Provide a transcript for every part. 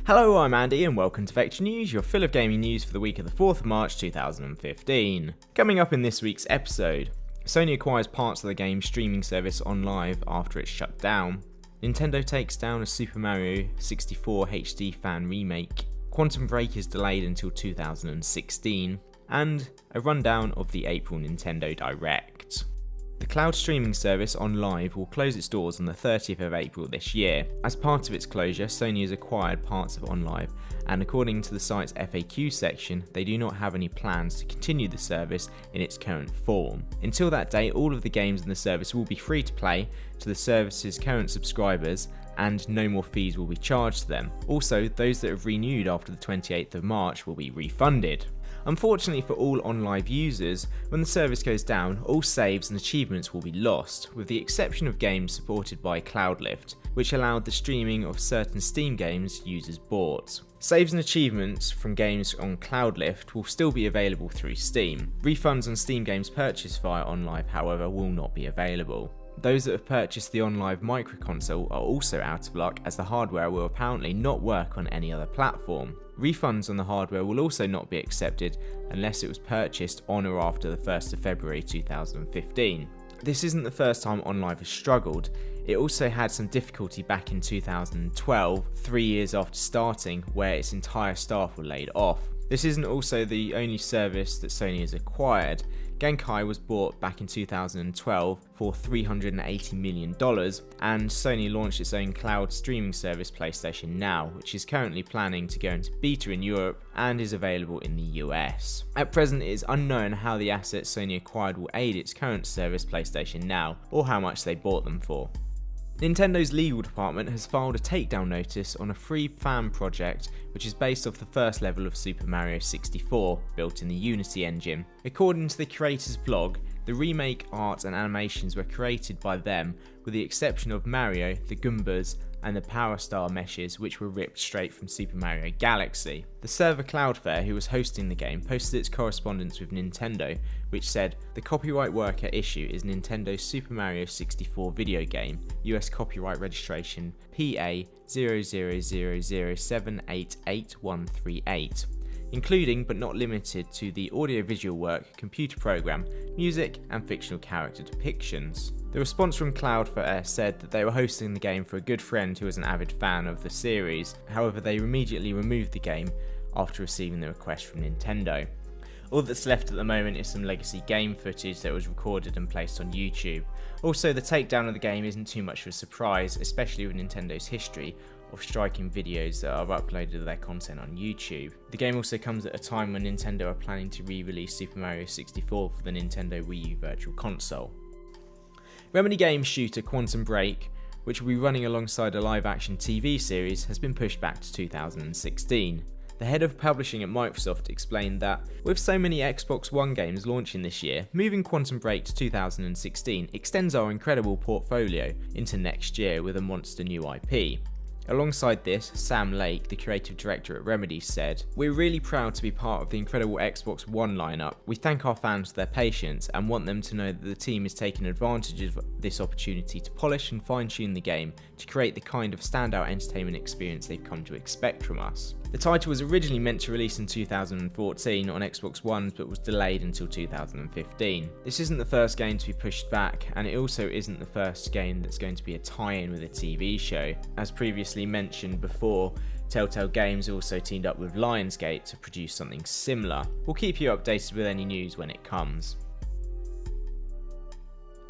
Hello, I'm Andy and welcome to Vectra News, your fill of gaming news for the week of the 4th of March 2015. Coming up in this week's episode, Sony acquires parts of the game's streaming service OnLive after it's shut down. Nintendo takes down a Super Mario 64 HD fan remake. Quantum Break is delayed until 2016. And a rundown of the April Nintendo Direct. The cloud streaming service OnLive will close its doors on the 30th of April this year. As part of its closure, Sony has acquired parts of OnLive, and according to the site's FAQ section, they do not have any plans to continue the service in its current form. Until that date, all of the games in the service will be free to play to the service's current subscribers, and no more fees will be charged to them. Also, those that have renewed after the 28th of March will be refunded. Unfortunately for all OnLive users, when the service goes down, all saves and achievements will be lost, with the exception of games supported by Cloudlift, which allowed the streaming of certain Steam games users bought. Saves and achievements from games on Cloudlift will still be available through Steam. Refunds on Steam games purchased via OnLive, however, will not be available. Those that have purchased the OnLive micro console are also out of luck, as the hardware will apparently not work on any other platform. Refunds on the hardware will also not be accepted unless it was purchased on or after the 1st of February 2015. This isn't the first time OnLive has struggled. It also had some difficulty back in 2012, 3 years after starting, where its entire staff were laid off. This isn't also the only service that Sony has acquired. Genkai was bought back in 2012 for $380 million, and Sony launched its own cloud streaming service PlayStation Now, which is currently planning to go into beta in Europe and is available in the US. At present, it is unknown how the assets Sony acquired will aid its current service PlayStation Now, or how much they bought them for. Nintendo's legal department has filed a takedown notice on a free fan project which is based off the first level of Super Mario 64, built in the Unity engine. According to the creator's blog, the remake art and animations were created by them, with the exception of Mario, the Goombas, and the Power Star meshes, which were ripped straight from Super Mario Galaxy. The server Cloudflare, who was hosting the game, posted its correspondence with Nintendo, which said, "The copyright work at issue is Nintendo's Super Mario 64 video game, US copyright registration PA 0000788138, including but not limited to the audiovisual work, computer program, music, and fictional character depictions." The response from Cloudflare said that they were hosting the game for a good friend who was an avid fan of the series. However, they immediately removed the game after receiving the request from Nintendo. All that's left at the moment is some legacy game footage that was recorded and placed on YouTube. Also, the takedown of the game isn't too much of a surprise, especially with Nintendo's history of striking videos that are uploaded of their content on YouTube. The game also comes at a time when Nintendo are planning to re-release Super Mario 64 for the Nintendo Wii U Virtual Console. Remedy Games' shooter Quantum Break, which will be running alongside a live-action TV series, has been pushed back to 2016. The head of publishing at Microsoft explained that, with so many Xbox One games launching this year, moving Quantum Break to 2016 extends our incredible portfolio into next year with a monster new IP. Alongside this, Sam Lake, the creative director at Remedy, said, "We're really proud to be part of the incredible Xbox One lineup. We thank our fans for their patience and want them to know that the team is taking advantage of this opportunity to polish and fine-tune the game to create the kind of standout entertainment experience they've come to expect from us." The title was originally meant to release in 2014 on Xbox One, but was delayed until 2015. This isn't the first game to be pushed back, and it also isn't the first game that's going to be a tie-in with a TV show. As previously mentioned before, Telltale Games also teamed up with Lionsgate to produce something similar. We'll keep you updated with any news when it comes.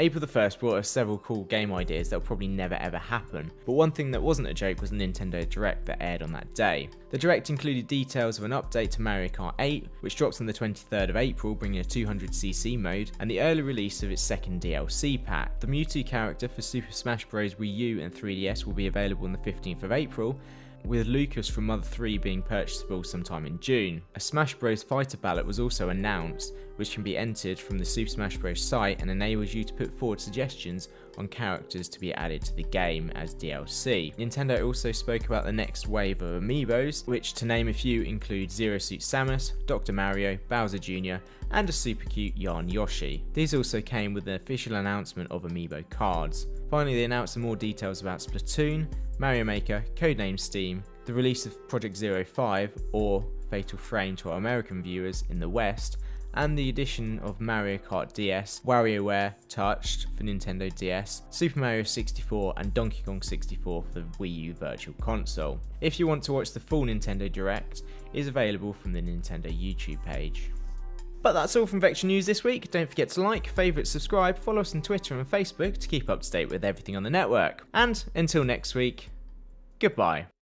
April the 1st brought us several cool game ideas that will probably never ever happen, but one thing that wasn't a joke was the Nintendo Direct that aired on that day. The Direct included details of an update to Mario Kart 8, which drops on the 23rd of April, bringing a 200cc mode, and the early release of its second DLC pack. The Mewtwo character for Super Smash Bros. Wii U and 3DS will be available on the 15th of April, with Lucas from Mother 3 being purchasable sometime in June. A Smash Bros fighter ballot was also announced, which can be entered from the Super Smash Bros site and enables you to put forward suggestions on characters to be added to the game as DLC. Nintendo also spoke about the next wave of amiibos, which to name a few include Zero Suit Samus, Dr. Mario, Bowser Jr. and a super cute Yarn Yoshi. These also came with an official announcement of amiibo cards. Finally, they announced some more details about Splatoon, Mario Maker, Codename Steam, the release of Project 05 or Fatal Frame to our American viewers in the West, and the addition of Mario Kart DS, WarioWare Touched for Nintendo DS, Super Mario 64 and Donkey Kong 64 for the Wii U Virtual Console. If you want to watch the full Nintendo Direct, it is available from the Nintendo YouTube page. But that's all from Vectra News this week. Don't forget to like, favourite, subscribe, follow us on Twitter and Facebook to keep up to date with everything on the network. And until next week, goodbye.